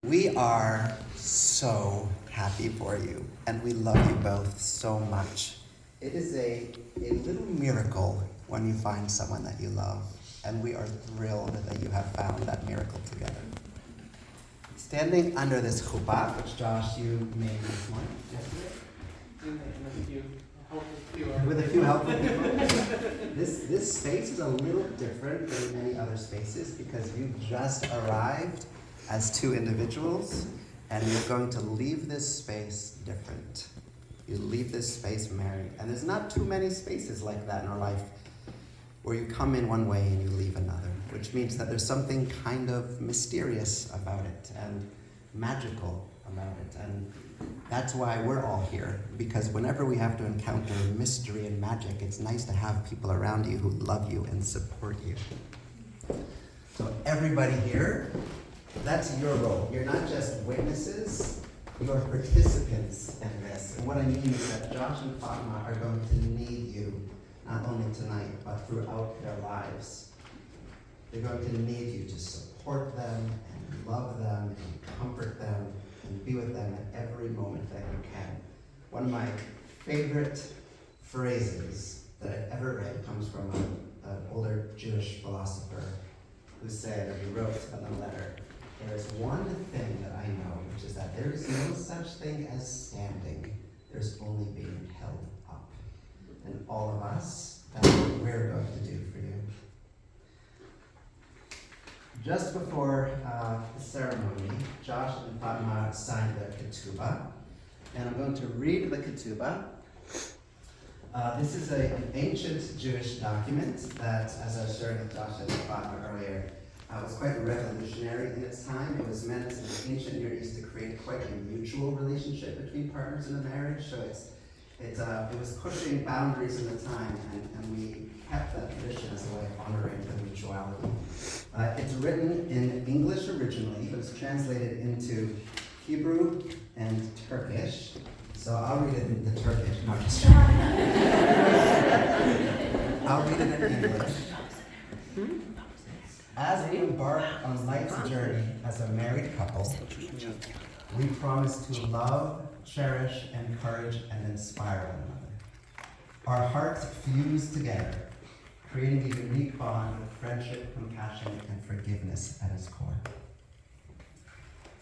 We are so happy for you, and we love you both so much. It is a little miracle when you find someone that you love, and we are thrilled that you have found that miracle together. Standing under this chuppah, which Josh, you made this morning, yesterday? With a few helpful people. This space is a little different than many other spaces because you just arrived as two individuals, and you're going to leave this space different. You leave this space married. And there's not too many spaces like that in our life where you come in one way and you leave another, which means that there's something kind of mysterious about it and magical about it. And that's why we're all here, because whenever we have to encounter mystery and magic, it's nice to have people around you who love you and support you. So everybody here, that's your role. You're not just witnesses, you're participants in this. And what I mean is that Josh and Fatma are going to need you, not only tonight, but throughout their lives. They're going to need you to support them and love them and comfort them and be with them at every moment that you can. One of my favorite phrases that I've ever read comes from an older Jewish philosopher who said, or he wrote in a letter, "There is one thing that I know, which is that there is no such thing as standing. There's only being held up." And all of us, that's what we're going to do for you. Just before the ceremony, Josh and Fatma signed their ketubah, and I'm going to read the ketubah. This is an ancient Jewish document that, as I was sharing with Josh and Fatma earlier, was quite revolutionary in its time. It was meant in the ancient Near East to create quite a mutual relationship between partners in a marriage. So it was pushing boundaries in the time, and we kept that tradition as a way of honoring the mutuality. It's written in English originally, but it's translated into Hebrew and Turkish. So I'll read it in the Turkish. No, just kidding. I'll read it in English. As we embark on life's journey as a married couple, we promise to love, cherish, encourage, and inspire one another. Our hearts fuse together, creating a unique bond with friendship, compassion, and forgiveness at its core.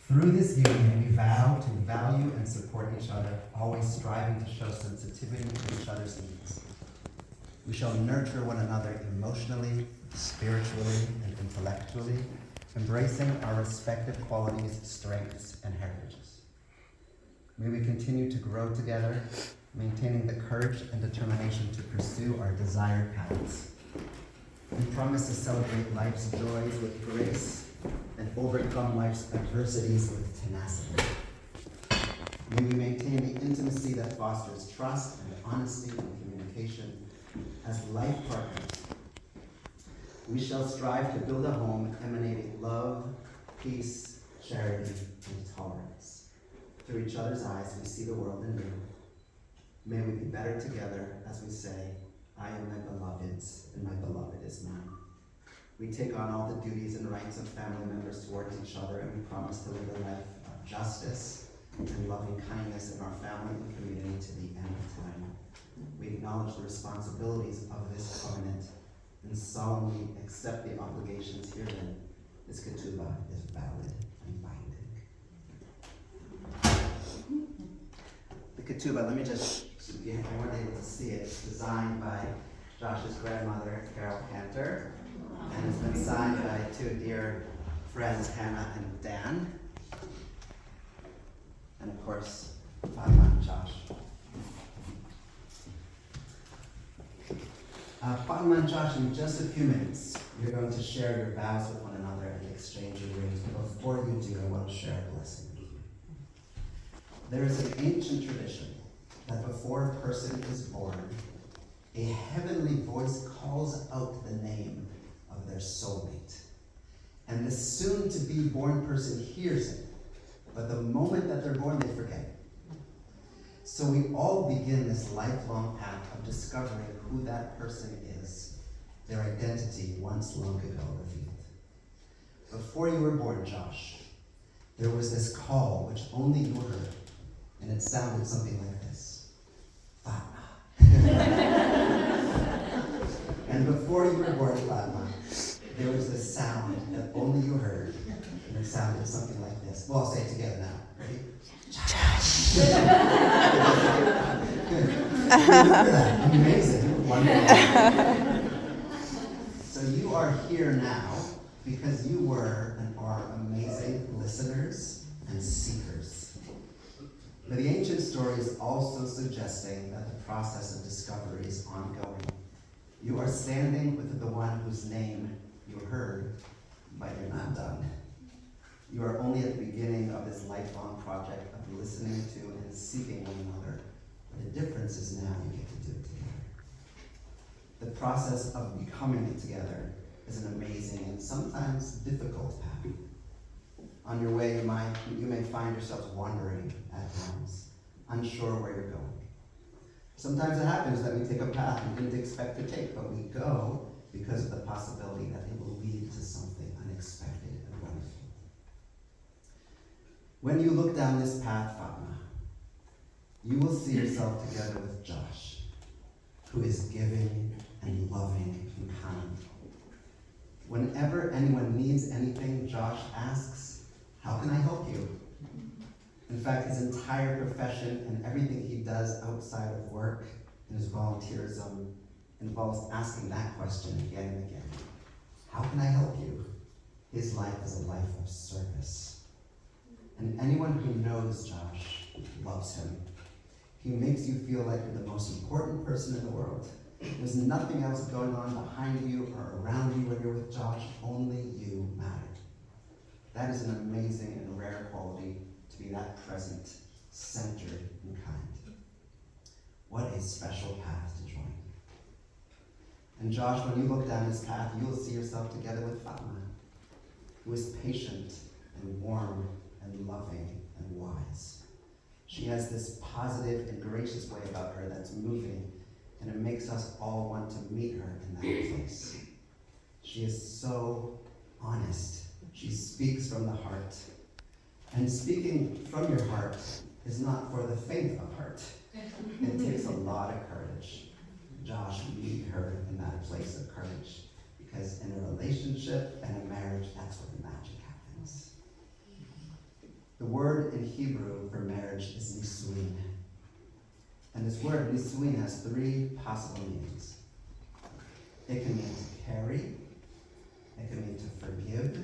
Through this union, we vow to value and support each other, always striving to show sensitivity to each other's needs. We shall nurture one another emotionally, spiritually, and intellectually, embracing our respective qualities, strengths, and heritages. May we continue to grow together, maintaining the courage and determination to pursue our desired paths. We promise to celebrate life's joys with grace and overcome life's adversities with tenacity. May we maintain the intimacy that fosters trust and honesty and communication. As life partners, we shall strive to build a home emanating love, peace, charity, and tolerance. Through each other's eyes, we see the world anew. May we be better together as we say, "I am my beloved's, and my beloved is mine." We take on all the duties and rights of family members towards each other, and we promise to live a life of justice and loving kindness in our family and community to the end of time. We acknowledge the responsibilities of this covenant and solemnly accept the obligations herein. This ketubah is valid and binding. The ketubah, let me just, if you weren't able to see it, it's designed by Josh's grandmother, Carol Cantor, and it's been signed by two dear friends, Hannah and Dan, and of course, Fatma and Josh. Fatma and Josh, in just a few minutes, you're going to share your vows with one another and exchange your rings. But before you do, I want to share a blessing with you. There is an ancient tradition that before a person is born, a heavenly voice calls out the name of their soulmate. And the soon-to-be born person hears it, but the moment that they're born, they forget it. So we all begin this lifelong path of discovering who that person is, their identity once long ago revealed. Before you were born, Josh, there was this call which only you heard, and it sounded something like this. Fatma. And before you were born, Fatma, there was this sound that only you heard, and it sounded something like this. Well, I'll say it together now. Ready? Josh. Remember that? Amazing. Wonderful. So you are here now because you were and are amazing listeners and seekers. But the ancient story is also suggesting that the process of discovery is ongoing. You are standing with the one whose name you heard, but you're not done. You are only at the beginning of this lifelong project of listening to and seeking one another. But the difference is now you get to do it together. The process of becoming together is an amazing and sometimes difficult path. On your way, you may find yourselves wandering at times, unsure where you're going. Sometimes it happens that we take a path we didn't expect to take, but we go because of the possibility that it will lead to something unexpected and wonderful. When you look down this path, Fatma, you will see yourself together with Josh, who is giving and loving and kind. Whenever anyone needs anything, Josh asks, "How can I help you?" In fact, his entire profession and everything he does outside of work and his volunteerism involves asking that question again and again. How can I help you? His life is a life of service. And anyone who knows Josh loves him. He makes you feel like you're the most important person in the world. There's nothing else going on behind you or around you when you're with Josh. Only you matter. That is an amazing and rare quality, to be that present, centered, and kind. What a special path to join. And Josh, when you look down this path, you will see yourself together with Fatma, who is patient and warm and loving and wise. She has this positive and gracious way about her that's moving, and it makes us all want to meet her in that place. She is so honest. She speaks from the heart. And speaking from your heart is not for the faint of heart. It takes a lot of courage. Josh, meet her in that place of courage, because in a relationship and a marriage, that's where the magic happens. The word in Hebrew for marriage is nisuin. And this word, nisuin, has three possible meanings. It can mean to carry, it can mean to forgive,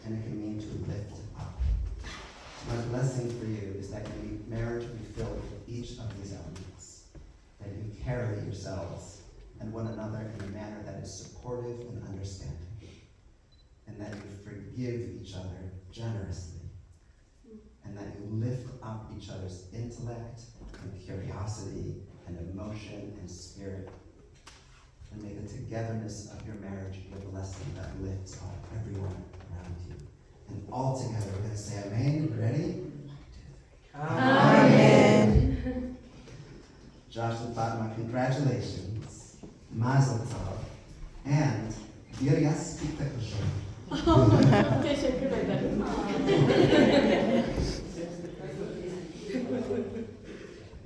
and it can mean to lift up. My blessing for you is that your marriage will be filled with each of these elements. That you carry yourselves and one another in a manner that is supportive and understanding. And that you forgive each other generously. And that you lift up each other's intellect and curiosity and emotion and spirit. And may the togetherness of your marriage be a blessing that lifts up everyone around you. And all together we're going to say amen. Ready? 1, 2, 3. Amen. Josh and Fatma, congratulations. Mazel tov. And Biryas Kitakushan.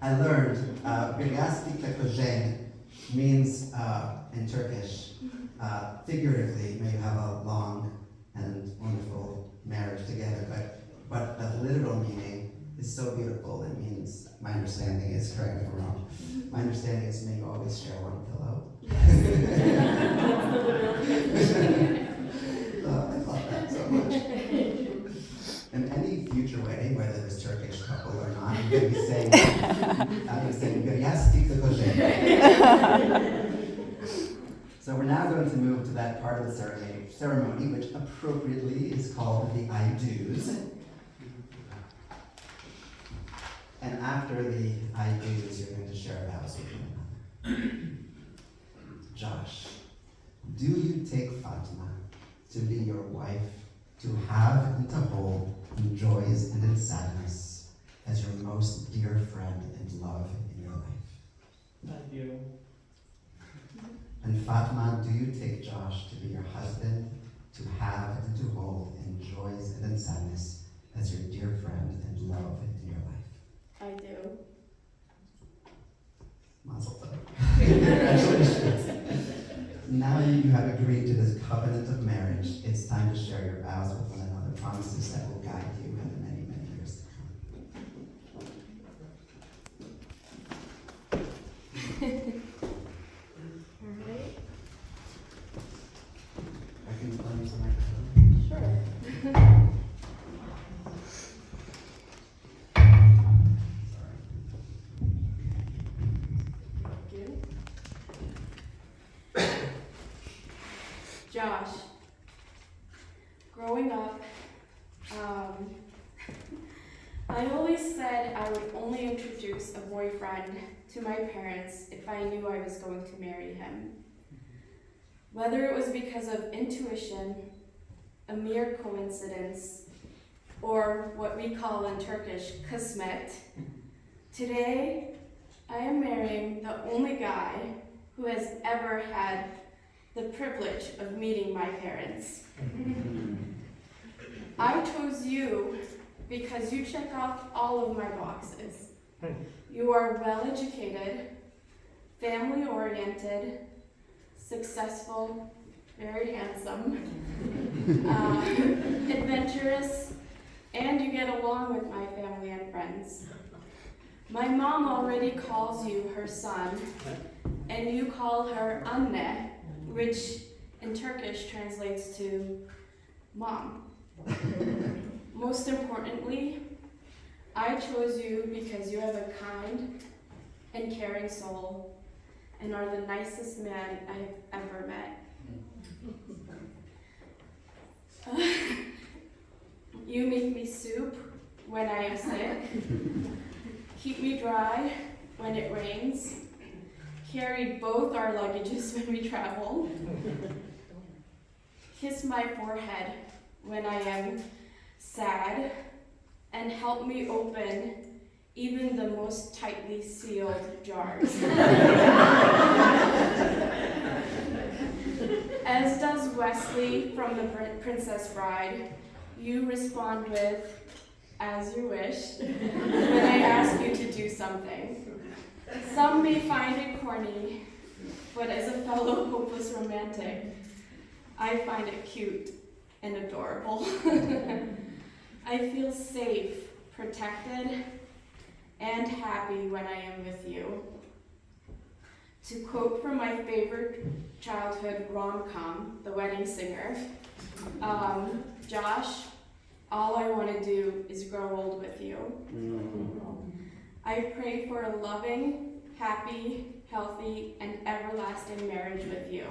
I learned Biryas Kitakushan means in Turkish, figuratively, may you have a long and wonderful marriage together, but the literal meaning is so beautiful. It means, my understanding is, correct me if I'm wrong, my understanding is may you always share one pillow. I love that so much. In any future wedding, whether it was Turkish couple or not, I'm going to be saying, yes, So we're now going to move to that part of the ceremony, which appropriately is called the I do's. And after the I do's, you're going to share vows with one another. Josh, do you take Fatma to be your wife, to have and to hold in joys and in sadness, as your most dear friend and love in your life? I do. And Fatma, do you take Josh to be your husband, to have and to hold in joys and in sadness, as your dear friend and love in your life? I do. Mazel tov. Congratulations. Now you have agreed to this covenant of marriage, it's time to share your vows with one another, promises that will guide you in the many, many years to come. All right. I can use the microphone. Sure. Josh, growing up, I always said I would only introduce a boyfriend to my parents if I knew I was going to marry him. Whether it was because of intuition, a mere coincidence, or what we call in Turkish, kısmet, today I am marrying the only guy who has ever had the privilege of meeting my parents. I chose you because you check off all of my boxes. You are well-educated, family-oriented, successful, very handsome, adventurous, and you get along with my family and friends. My mom already calls you her son, and you call her anne, which in Turkish translates to mom. Most importantly, I chose you because you have a kind and caring soul and are the nicest man I've ever met. You make me soup when I am sick, keep me dry when it rains, carry both our luggages when we travel, kiss my forehead when I am sad, and help me open even the most tightly sealed jars. As does Wesley from The Princess Bride, you respond with, as you wish, when I ask you to do something. Some may find it corny, but as a fellow hopeless romantic, I find it cute and adorable. I feel safe, protected, and happy when I am with you. To quote from my favorite childhood rom-com, The Wedding Singer, Josh, all I want to do is grow old with you. I pray for a loving, happy, healthy, and everlasting marriage with you.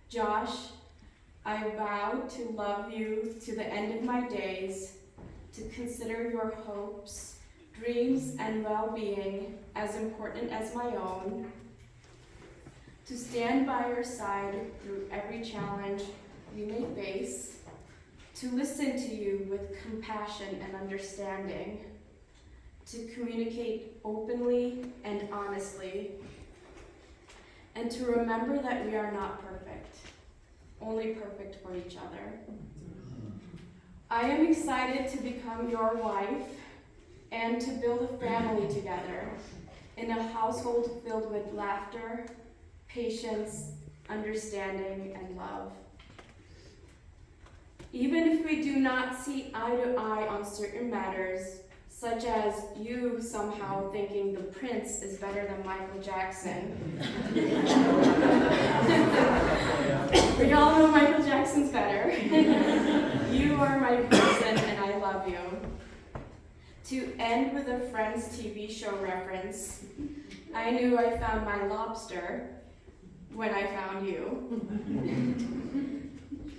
Josh, I vow to love you to the end of my days, to consider your hopes, dreams, and well-being as important as my own, to stand by your side through every challenge you may face, to listen to you with compassion and understanding, to communicate openly and honestly, and to remember that we are not perfect, only perfect for each other. I am excited to become your wife and to build a family together in a household filled with laughter, patience, understanding, and love. Even if we do not see eye to eye on certain matters, such as you somehow thinking the Prince is better than Michael Jackson. We all know Michael Jackson's better. You are my person and I love you. To end with a Friends TV show reference, I knew I found my lobster when I found you.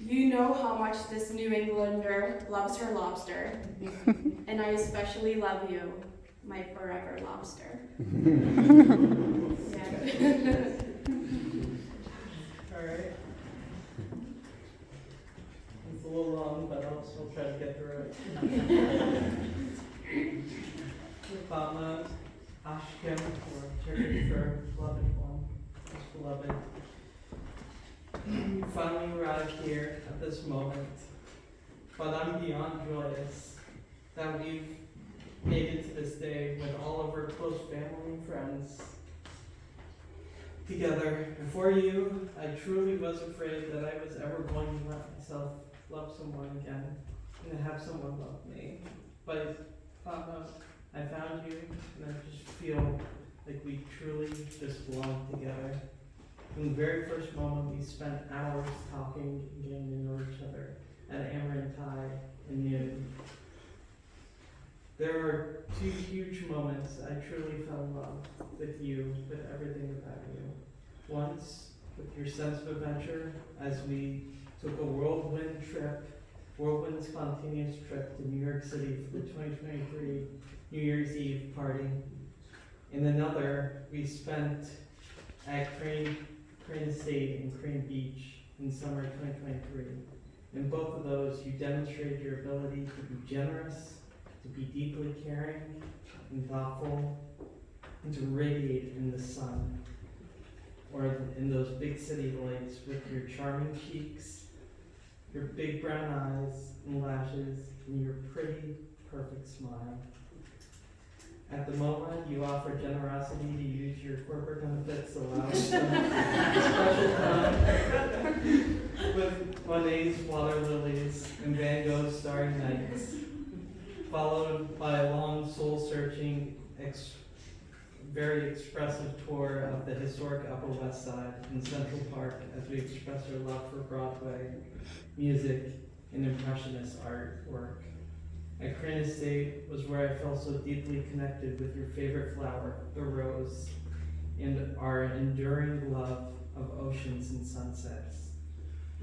You know how much this New Englander loves her lobster, and I especially love you, my forever lobster. All right. It's a little long, but I'll still try to get through it. Fatma, Ashkim, or Turkish for beloved one, most beloved. You finally arrived here at this moment. but I'm beyond joyous that we've made it to this day with all of our close family and friends together. Before you, I truly was afraid that I was ever going to let myself love someone again and to have someone love me. But Fatma, I found you, and I just feel like we truly just belong together. From the very first moment, we spent hours talking and getting to know each other at Amarantai and noon. There are two huge moments I truly fell in love with you, with everything about you. Once, with your sense of adventure, as we took a whirlwind spontaneous trip to New York City for the 2023 New Year's Eve party. In another, we spent at Crane Estate and Crane Beach in summer 2023. In both of those, you demonstrated your ability to be generous, to be deeply caring and thoughtful, and to radiate in the sun, or in those big city lights with your charming cheeks, your big brown eyes and lashes, and your pretty, perfect smile. At the moment, you offer generosity to use your corporate benefits, allowing some special time with Monet's Water Lilies and Van Gogh's Starry Nights, followed by a long, soul-searching, very expressive tour of the historic Upper West Side and Central Park as we express our love for Broadway, music, and Impressionist artwork. At Crane Estate was where I felt so deeply connected with your favorite flower, the rose, and our enduring love of oceans and sunsets.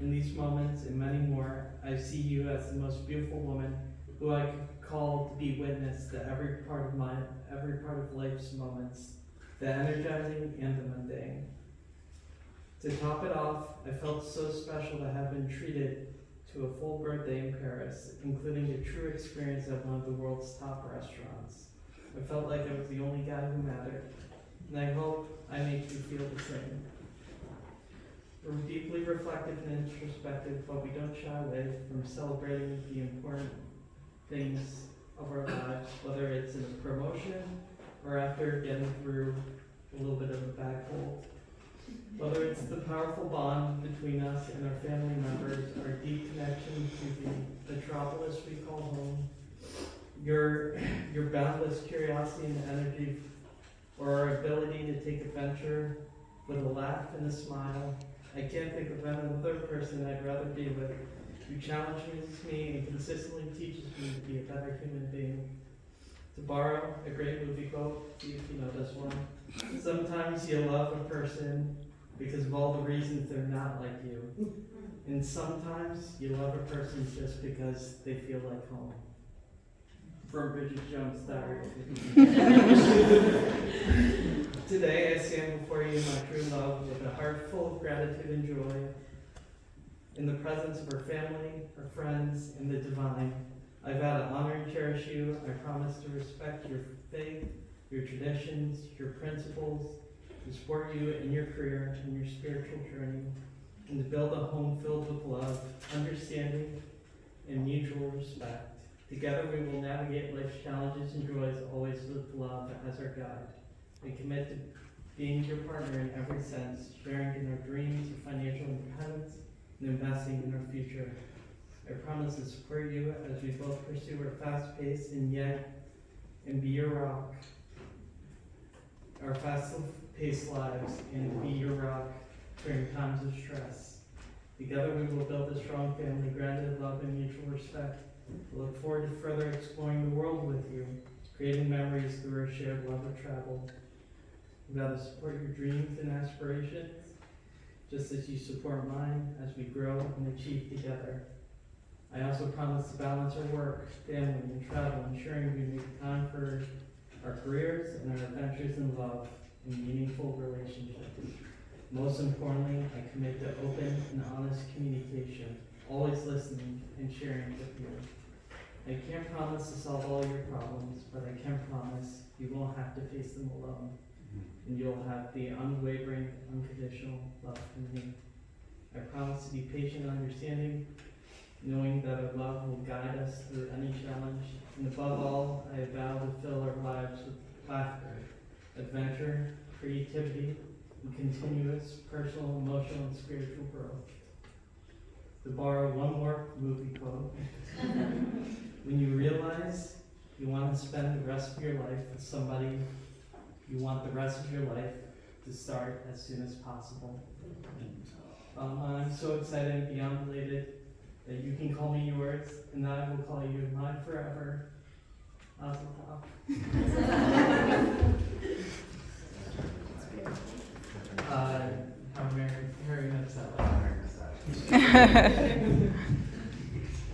In these moments and many more, I see you as the most beautiful woman who I could call to be witness to every part of life's moments, the energizing and the mundane. To top it off, I felt so special to have been treated to a full birthday in Paris, including a true experience at one of the world's top restaurants. I felt like I was the only guy who mattered, and I hope I make you feel the same. We're deeply reflective and introspective, but we don't shy away from celebrating the important things of our lives, whether it's in a promotion or after getting through a little bit of a bad cold. Whether it's the powerful bond between us and our family members, our deep connection to the metropolis we call home, your boundless curiosity and energy, or our ability to take adventure with a laugh and a smile. I can't think of another person I'd rather be with who challenges me and consistently teaches me to be a better human being. To borrow a great movie quote, see if you know this one. Sometimes you love a person because of all the reasons they're not like you. And sometimes you love a person just because they feel like home. From Bridget Jones' Diary. Today I stand before you in my true love with a heart full of gratitude and joy. In the presence of our family, our friends, and the divine, I vow to honor and cherish you. I promise to respect your faith, your traditions, your principles, to support you in your career and your spiritual journey, and to build a home filled with love, understanding, and mutual respect. Together we will navigate life's challenges and joys, always with love as our guide. We commit to being your partner in every sense, sharing in our dreams of financial independence and investing in our future. I promise to support you as we both pursue our fast-paced and be your rock, our fast-paced lives, and be your rock during times of stress. Together we will build a strong family grounded in love and mutual respect. I look forward to further exploring the world with you, creating memories through our shared love of travel. We vow to support your dreams and aspirations, just as you support mine as we grow and achieve together. I also promise to balance our work, family, and travel, ensuring we make time for our careers and our adventures in love and meaningful relationships. Most importantly, I commit to open and honest communication, always listening and sharing with you. I can't promise to solve all your problems, but I can promise you won't have to face them alone, and you'll have the unwavering, unconditional love from me. I promise to be patient and understanding, knowing that our love will guide us through any challenge. And above all, I vow to fill our lives with laughter, adventure, creativity, and continuous personal, emotional, and spiritual growth. To borrow one more movie quote, when you realize you want to spend the rest of your life with somebody, you want the rest of your life to start as soon as possible. I'm so excited and beyond elated that you can call me yours, and that I will call you mine forever. Mazel tov. How Mary knows that one.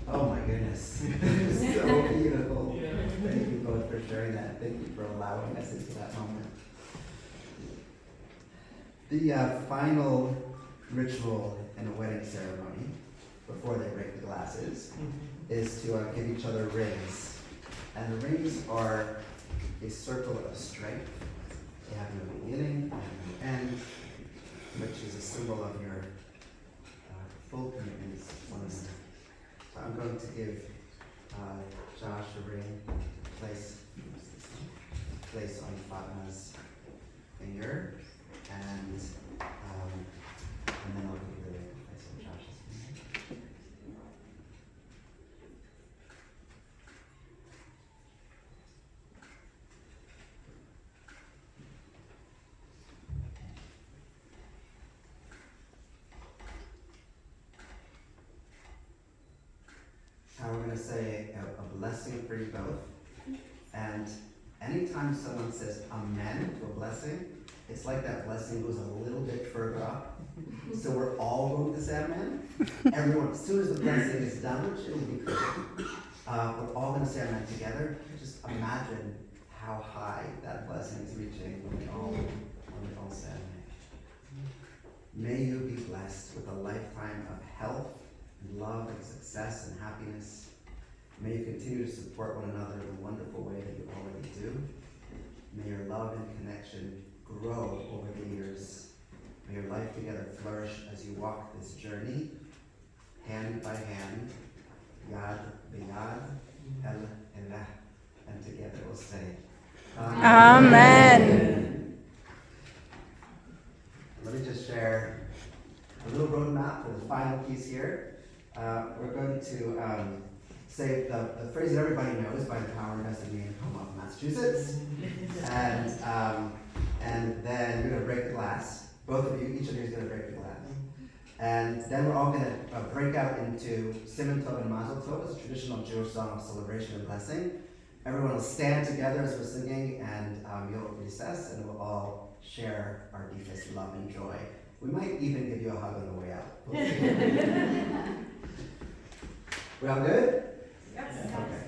Oh my goodness. So beautiful. Yeah. Thank you both for sharing that. Thank you for allowing us into that moment. The final ritual in a wedding ceremony, before they break the glasses, is to give each other rings. And the rings are a circle of strength. They have no beginning and no end, which is a symbol of your full commitment to one another. So I'm going to give Josh a ring, place on Fatma's finger, and then I'll give you the ring, place on Josh's finger. Now we're going to say a blessing for you both. And anytime someone says amen to a blessing, it's like that blessing goes a little bit further up. So we're all going to say amen. Everyone, as soon as the blessing is done, which it'll be quick, we're all going to say amen together. Just imagine how high that blessing is reaching when we all say amen. May you be blessed with a lifetime of health, and love and success and happiness. May you continue to support one another in the wonderful way that you already do. May your love and connection grow over the years. May your life together flourish as you walk this journey, hand by hand, yad b'yad, el elah, and together we'll say, Amen. Let me just share a little roadmap for the final piece here. We're going to say the phrase that everybody knows by the power invested in me in Home, Massachusetts. And then we're going to break the glass. Both of you, each of you is going to break the glass. And then we're all going to break out into Simon Tov and Mazel Tov, a traditional Jewish song of celebration and blessing. Everyone will stand together as we're singing, and you'll recess, and we'll all share our deepest love and joy. We might even give you a hug on the way out. We'll see. We all good? Yes. Okay.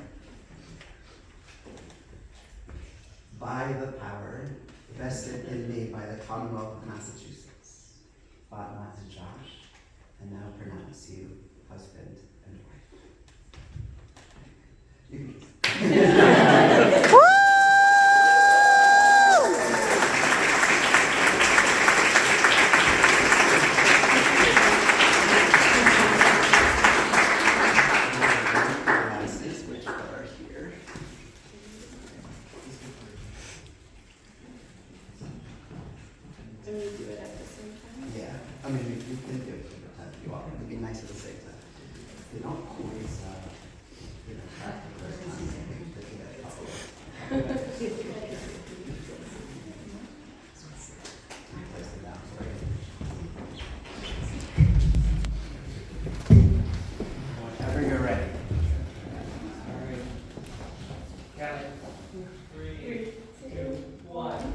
By the power vested in me by the Commonwealth of Massachusetts, Fatma and Josh, and now pronounce you husband and wife. You can glasses, which are here. And we do it at the same time? Yeah, I mean, you can do it if you want. It'd be nice at the same time. You don't always, track the first time. They do that couple of- Place it down for you. Whenever you're ready. All right. Count it. 3, 2, 1.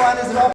round is about